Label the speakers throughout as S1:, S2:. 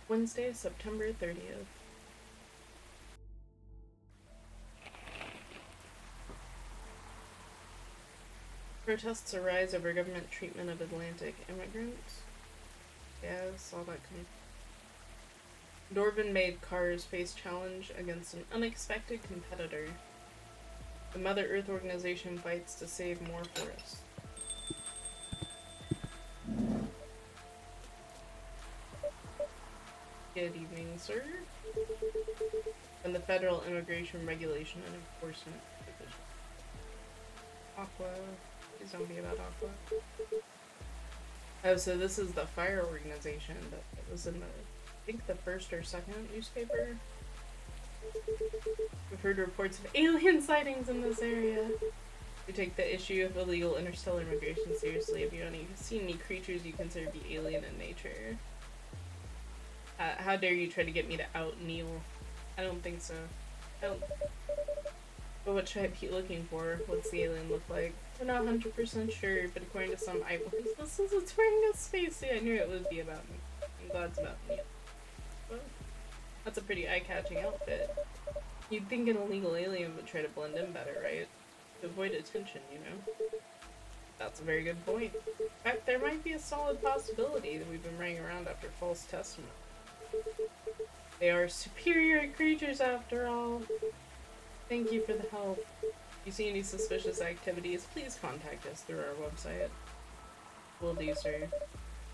S1: Wednesday, September 30th. Protests arise over government treatment of Atlantic immigrants. Yeah, I saw that coming. Dorvan-made cars face challenge against an unexpected competitor. The Mother Earth organization fights to save more forests. Good evening, sir. And the Federal Immigration Regulation and Enforcement Division. Aqua. Please don't be about Aqua. Oh, so this is the F.I.R.E. organization that was in the, I think, the first or second newspaper. We've heard reports of alien sightings in this area. We take the issue of illegal interstellar immigration seriously. Have you seen any creatures you consider to be alien in nature? How dare you try to get me to out Neil? I don't think so. But what should I be looking for? What's the alien look like? We're not 100% sure, but according to some eyewitnesses, it's wearing a spacesuit. I knew it would be about me. I'm glad it's about Neil. Well, that's a pretty eye-catching outfit. You'd think an illegal alien would try to blend in better, right? To avoid attention, you know? That's a very good point. In fact, there might be a solid possibility that we've been running around after false testimony. They are superior creatures after all. Thank you for the help. If you see any suspicious activities, please contact us through our website. Will do, sir.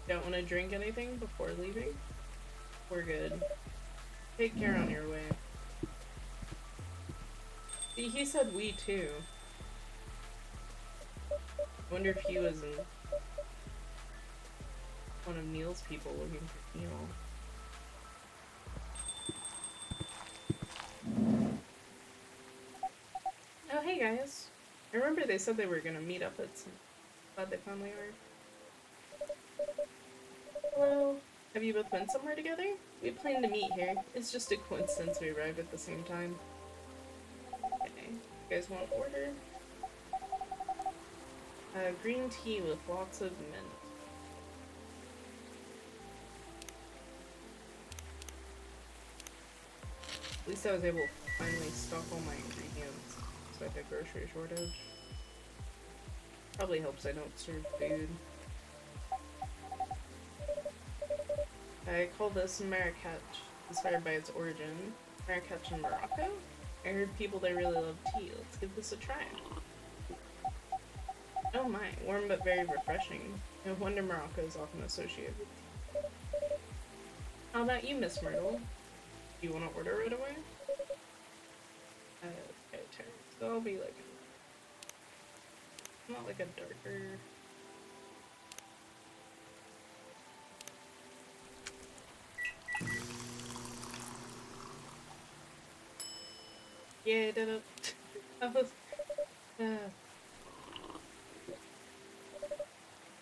S1: Don't want to drink anything before leaving? We're good. Take care on your way. See, he said we too. I wonder if he was one of Neil's people looking for Neil. Oh, hey guys. I remember they said they were gonna meet up at some... Glad they finally are. Hello. Have you both been somewhere together? We planned to meet here. It's just a coincidence we arrived at the same time. Okay. You guys want order? Green tea with lots of mint. At least I was able to finally stock all my ingredients. It's like a grocery shortage. Probably helps I don't serve food. I call this Marrakech, inspired by its origin. Marrakech in Morocco? I heard people there really love tea. Let's give this a try. Oh my, warm but very refreshing. No wonder Morocco is often associated with tea. How about you, Miss Myrtle? Do you want to order right away? Okay, so I'll be like, not like a darker. Yeah, I did it. That was, huh?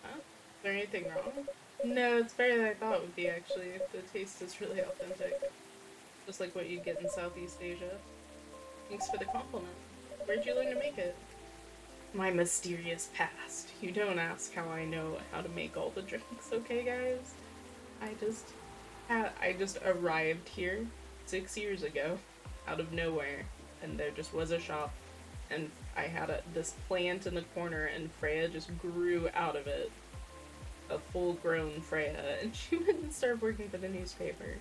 S1: Is there anything wrong? No, it's better than I thought it would be, actually. The taste is really authentic. Just like what you'd get in Southeast Asia. Thanks for the compliment. Where'd you learn to make it? My mysterious past. You don't ask how I know how to make all the drinks, okay guys? I just arrived here 6 years ago, out of nowhere, and there just was a shop, and I had this plant in the corner, and Rheya just grew out of it. A full-grown Rheya, and she went and started working for the newspaper.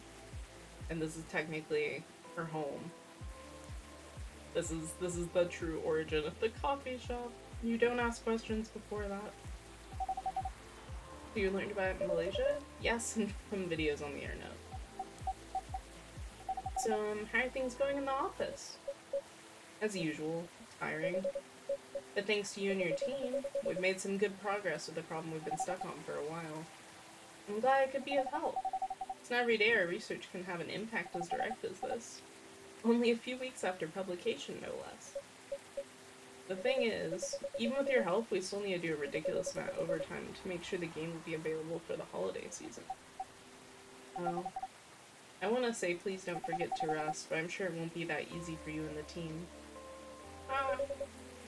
S1: And this is technically her home. This is the true origin of the coffee shop. You don't ask questions before that. So you learned about it in Malaysia? Yes, and from videos on the internet. So, how are things going in the office? As usual, tiring. But thanks to you and your team, we've made some good progress with the problem we've been stuck on for a while. I'm glad I could be of help. It's not every day our research can have an impact as direct as this. Only a few weeks after publication, no less. The thing is, even with your help, we still need to do a ridiculous amount of overtime to make sure the game will be available for the holiday season. Well, I want to say please don't forget to rest, but I'm sure it won't be that easy for you and the team.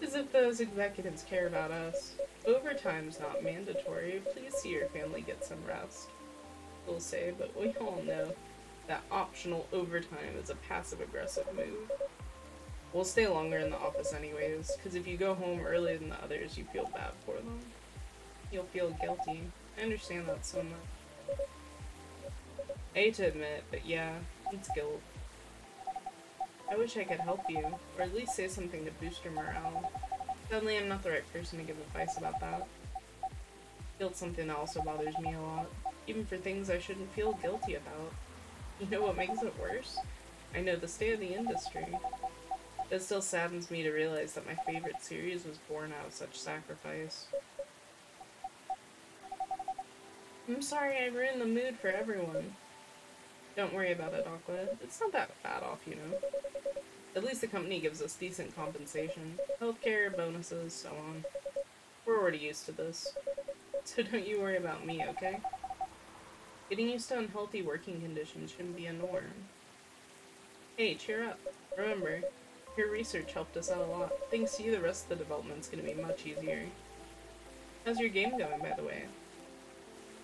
S1: As if those executives care about us. Overtime's not mandatory. Please see your family get some rest. We'll say, but we all know that optional overtime is a passive-aggressive move. We'll stay longer in the office anyways, because if you go home earlier than the others, you feel bad for them. You'll feel guilty. I understand that so much. I hate to admit, but yeah, it's guilt. I wish I could help you, or at least say something to boost your morale. Sadly, I'm not the right person to give advice about that. Guilt's something that also bothers me a lot, even for things I shouldn't feel guilty about. You know what makes it worse? I know the state of the industry. It still saddens me to realize that my favorite series was born out of such sacrifice. I'm sorry I ruined the mood for everyone. Don't worry about it, Aqua. It's not that bad off, you know. At least the company gives us decent compensation. Healthcare, bonuses, so on. We're already used to this. So don't you worry about me, okay? Getting used to unhealthy working conditions shouldn't be a norm. Hey, cheer up. Remember, your research helped us out a lot. Thanks to you, the rest of the development's gonna be much easier. How's your game going, by the way?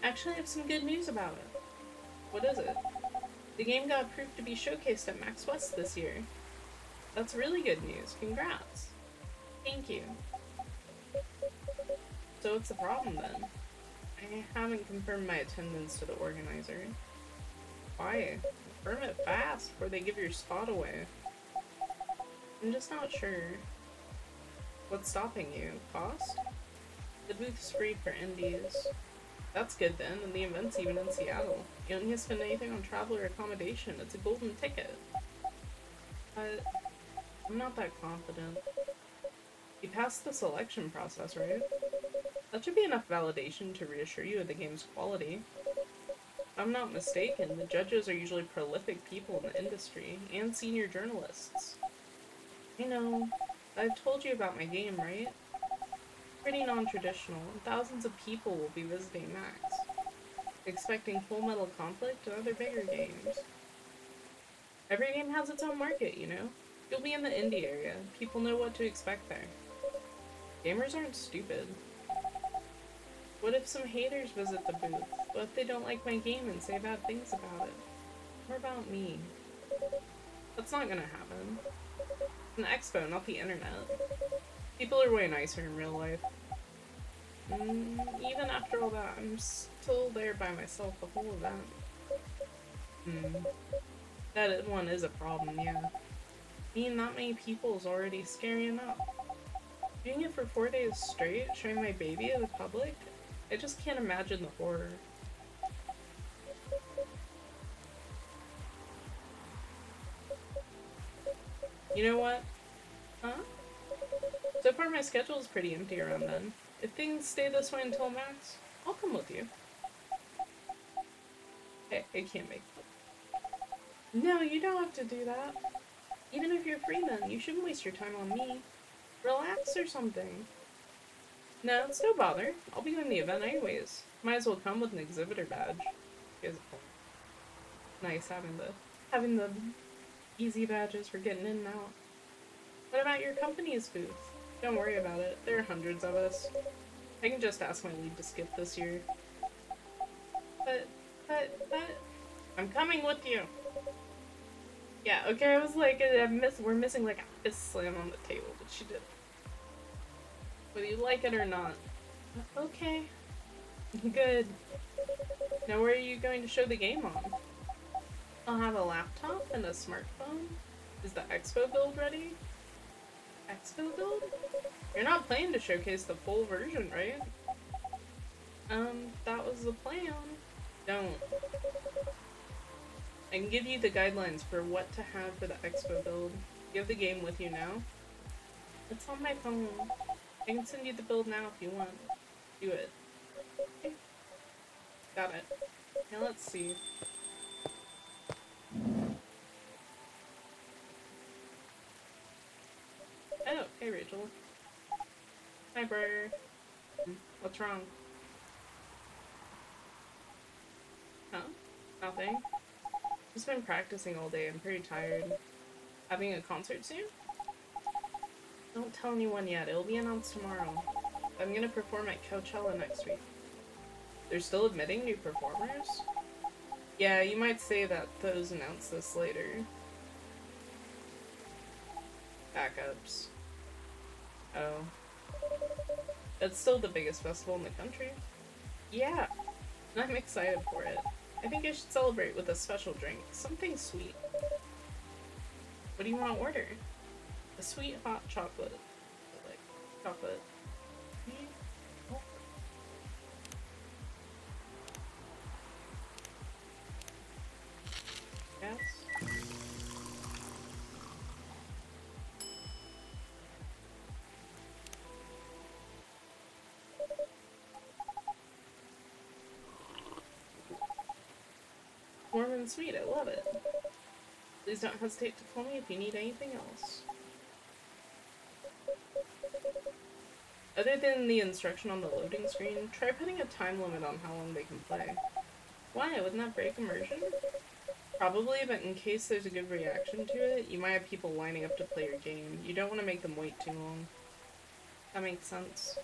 S1: Actually, I have some good news about it. What is it? The game got approved to be showcased at Max West this year. That's really good news. Congrats. Thank you. So what's the problem then? I haven't confirmed my attendance to the organizer. Why? Confirm it fast before they give your spot away. I'm just not sure. What's stopping you? Cost? The booth's free for indies. That's good then, and the event's even in Seattle. You don't need to spend anything on travel or accommodation. It's a golden ticket. But I'm not that confident. You passed the selection process, right? That should be enough validation to reassure you of the game's quality. If I'm not mistaken, the judges are usually prolific people in the industry, and senior journalists. I know. I've told you about my game, right? Pretty non-traditional, and thousands of people will be visiting Max, expecting Full Metal Conflict and other bigger games. Every game has its own market, you know? You'll be in the indie area. People know what to expect there. Gamers aren't stupid. What if some haters visit the booth? What if they don't like my game and say bad things about it? What about me? That's not gonna happen. It's an expo, not the internet. People are way nicer in real life. Even after all that, I'm still there by myself the whole event. That one is a problem, yeah. Being that many people is already scary enough. Doing it for 4 days straight, showing my baby to the public, I just can't imagine the horror. You know what? Huh? So far my schedule is pretty empty around then. If things stay this way until Max, I'll come with you. Hey, I can't make it. No, you don't have to do that. Even if you're free then, you shouldn't waste your time on me. Relax or something. No, it's no bother. I'll be doing the event anyways. Might as well come with an exhibitor badge. Nice having the easy badges for getting in and out. What about your company's booth? Don't worry about it. There are hundreds of us. I can just ask my lead to skip this year. But, I'm coming with you. Yeah, okay, I was like, we're missing like a fist slam on the table, but she did. Whether you like it or not. Okay. Good. Now where are you going to show the game on? I'll have a laptop and a smartphone. Is the expo build ready? Expo build? You're not planning to showcase the full version, right? That was the plan. Don't. I can give you the guidelines for what to have for the expo build. You have the game with you now? It's on my phone. I can send you the build now if you want. Do it. Okay. Got it. Now let's see. Oh, hey Rachel. Hi, Briar. What's wrong? Huh? Nothing? Just been practicing all day. I'm pretty tired. Having a concert soon? Don't tell anyone yet. It'll be announced tomorrow. I'm gonna perform at Coachella next week. They're still admitting new performers? Yeah, you might say that those announce this later. Backups. Oh. It's still the biggest festival in the country. Yeah, and I'm excited for it. I think I should celebrate with a special drink. Something sweet. What do you want to order? A sweet hot chocolate. Like, chocolate. Oh. Yes. Warm and sweet, I love it. Please don't hesitate to call me if you need anything else. Other than the instruction on the loading screen, try putting a time limit on how long they can play. Why? Wouldn't that break immersion? Probably, but in case there's a good reaction to it, you might have people lining up to play your game. You don't want to make them wait too long. That makes sense.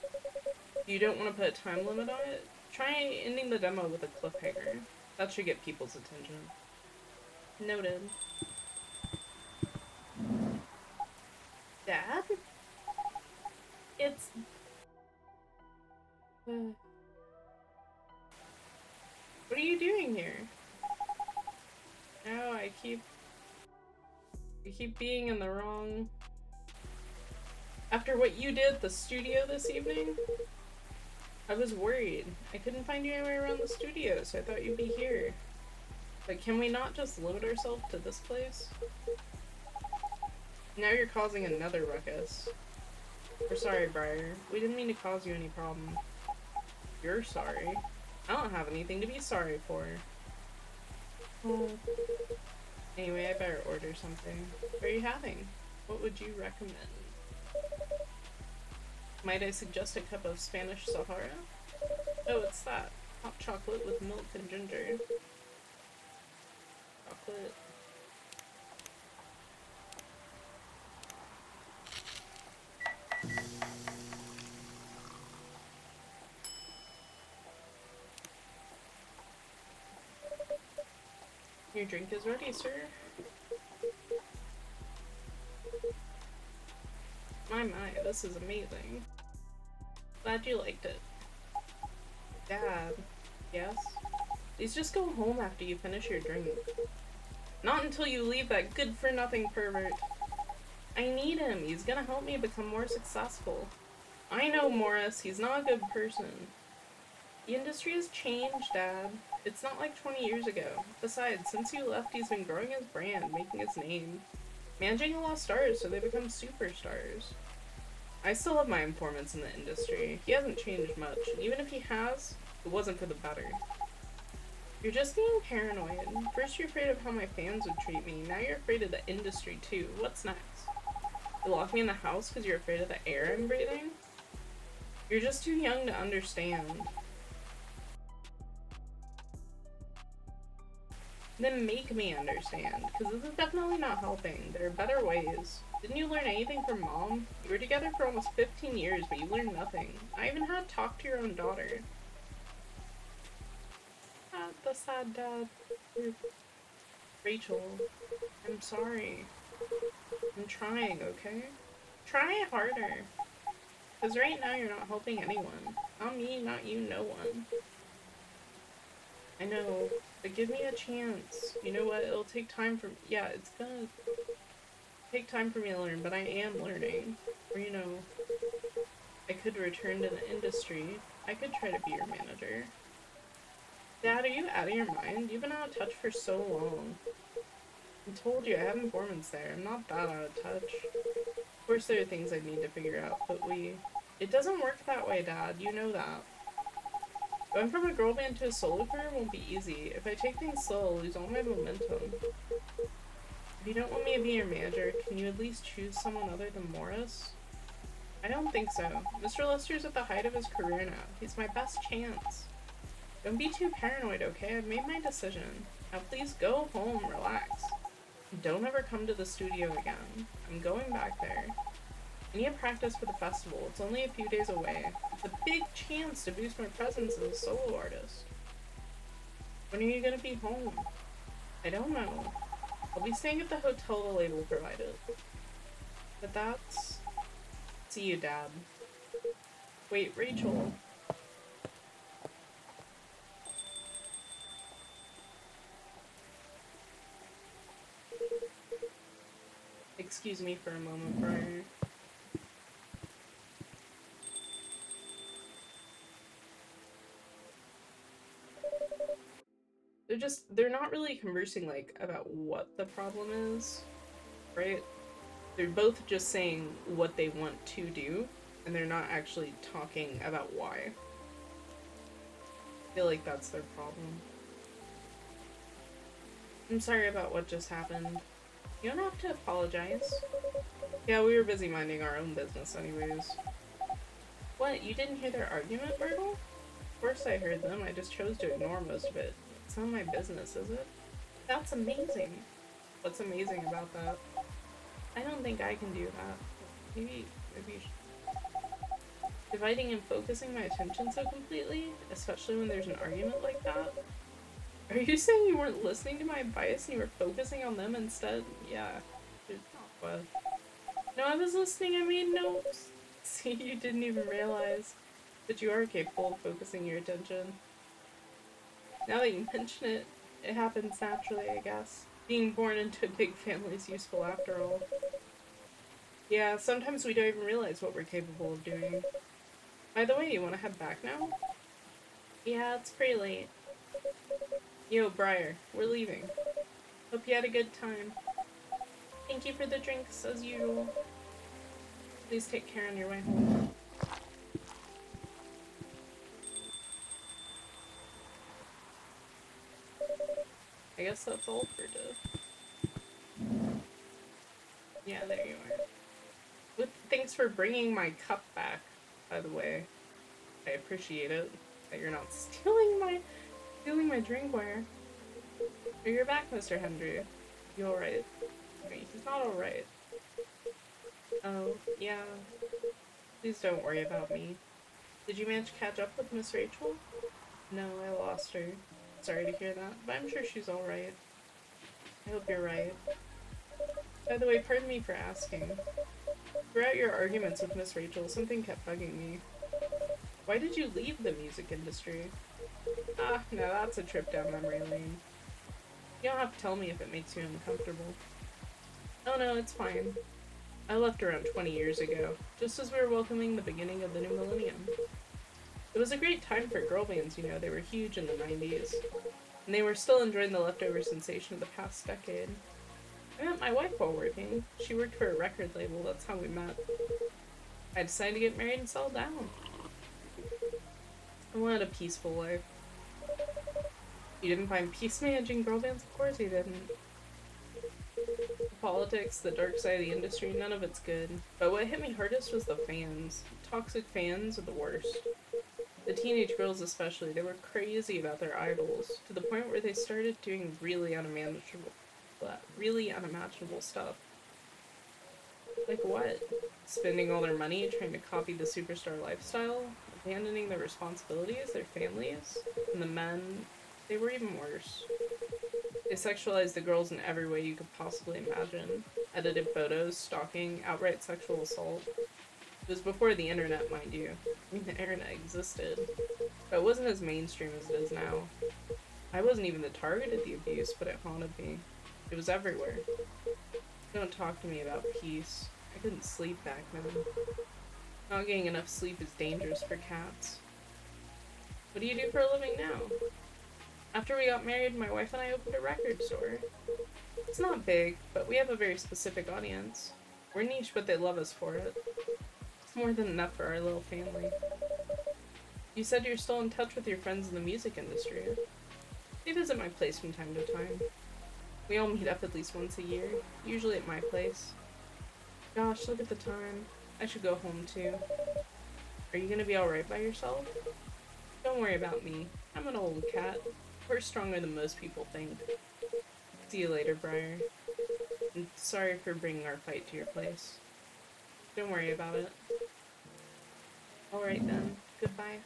S1: You don't want to put a time limit on it? Try ending the demo with a cliffhanger. That should get people's attention. Noted. Dad? It's... What are you doing here? No, you keep being in the wrong... After what you did at the studio this evening? I was worried. I couldn't find you anywhere around the studio, so I thought you'd be here. But can we not just limit ourselves to this place? Now you're causing another ruckus. We're sorry, Briar. We didn't mean to cause you any problem. You're sorry. I don't have anything to be sorry for. Oh. Anyway, I better order something. What are you having? What would you recommend? Might I suggest a cup of Spanish Sahara? Oh, it's that. Hot chocolate with milk and ginger. Chocolate. Your drink is ready, sir. My, this is amazing. Glad you liked it. Dad. Yes? Please just go home after you finish your drink. Not until you leave that good-for-nothing pervert. I need him. He's gonna help me become more successful. I know, Morris. He's not a good person. The industry has changed, Dad. It's not like 20 years ago. Besides, since you left, he's been growing his brand, making his name. Managing a lot of stars so they become superstars. I still have my informants in the industry. He hasn't changed much, and even if he has, it wasn't for the better. You're just being paranoid. First you're afraid of how my fans would treat me, now you're afraid of the industry too. What's next? You lock me in the house because you're afraid of the air I'm breathing? You're just too young to understand. Then make me understand, because this is definitely not helping. There are better ways. Didn't you learn anything from Mom? You were together for almost 15 years, but you learned nothing. I even had to talk to your own daughter. The sad dad. Rachel, I'm sorry. I'm trying, okay? Try harder. Because right now you're not helping anyone. Not me, not you, no one. I know, but give me a chance. You know what? It'll take time for— yeah, it's gonna take time for me to learn, but I am learning. Or, you know, I could return to the industry. I could try to be your manager. Dad, are you out of your mind? You've been out of touch for so long. I told you, I have informants there. I'm not that out of touch. Of course there are things I need to figure out, but it doesn't work that way, Dad. You know that. Going from a girl band to a solo career won't be easy. If I take things slow, I'll lose all my momentum. If you don't want me to be your manager, can you at least choose someone other than Morris? I don't think so. Mr. Lester's at the height of his career now. He's my best chance. Don't be too paranoid, okay? I've made my decision. Now please go home, relax. Don't ever come to the studio again. I'm going back there. I need to practice for the festival. It's only a few days away. It's a big chance to boost my presence as a solo artist. When are you gonna be home? I don't know. I'll be staying at the hotel the label provided. But that's... See you, Dad. Wait, Rachel. Excuse me for a moment, Briar. They're not really conversing, like, about what the problem is, right? They're both just saying what they want to do, and they're not actually talking about why. I feel like that's their problem. I'm sorry about what just happened. You don't have to apologize. Yeah, we were busy minding our own business anyways. What, you didn't hear their argument, Myrtle? Of course I heard them, I just chose to ignore most of it. It's not my business, is it? That's amazing. What's amazing about that? I don't think I can do that. Maybe you should. Dividing and focusing my attention so completely, especially when there's an argument like that? Are you saying you weren't listening to my advice and you were focusing on them instead? Yeah. What? No, I was listening, I made notes. See, you didn't even realize that you are capable of focusing your attention. Now that you mention it, it happens naturally, I guess. Being born into a big family is useful after all. Yeah, sometimes we don't even realize what we're capable of doing. By the way, you want to head back now? Yeah, it's pretty late. Yo, Briar, we're leaving. Hope you had a good time. Thank you for the drinks, as usual. Please take care on your way home. I guess that's all for today. Yeah, there you are. Thanks for bringing my cup back, by the way. I appreciate it. That you're not stealing my drinkware. Oh, you're back, Mr. Hendry. You alright? Wait, he's not alright. Oh, yeah. Please don't worry about me. Did you manage to catch up with Miss Rachel? No, I lost her. Sorry to hear that, but I'm sure she's alright. I hope you're right. By the way, pardon me for asking. Throughout your arguments with Miss Rachel, something kept bugging me. Why did you leave the music industry? Ah, no, that's a trip down memory lane. You don't have to tell me if it makes you uncomfortable. Oh no, it's fine. I left around 20 years ago, just as we were welcoming the beginning of the new millennium. It was a great time for girl bands, you know, they were huge in the 90s. And they were still enjoying the leftover sensation of the past decade. I met my wife while working. She worked for a record label, that's how we met. I decided to get married and settle down. I wanted a peaceful life. You didn't find peace managing girl bands? Of course you didn't. The politics, the dark side of the industry, none of it's good. But what hit me hardest was the fans. Toxic fans are the worst. The teenage girls especially, they were crazy about their idols, to the point where they started doing really unimaginable stuff. Like what? Spending all their money trying to copy the superstar lifestyle, abandoning their responsibilities, their families, and the men, they were even worse. They sexualized the girls in every way you could possibly imagine. Edited photos, stalking, outright sexual assault. It was before the internet, mind you. I mean, the internet existed, but it wasn't as mainstream as it is now. I wasn't even the target of the abuse, but it haunted me. It was everywhere. Don't talk to me about peace. I couldn't sleep back then. Not getting enough sleep is dangerous for cats. What do you do for a living now? After we got married, my wife and I opened a record store. It's not big, but we have a very specific audience. We're niche, but they love us for it. It's more than enough for our little family. You said you're still in touch with your friends in the music industry. They visit my place from time to time. We all meet up at least once a year, usually at my place. Gosh, look at the time. I should go home too. Are you gonna be alright by yourself? Don't worry about me. I'm an old cat. We're stronger than most people think. See you later, Briar. And sorry for bringing our fight to your place. Don't worry about it. Alright then. Goodbye.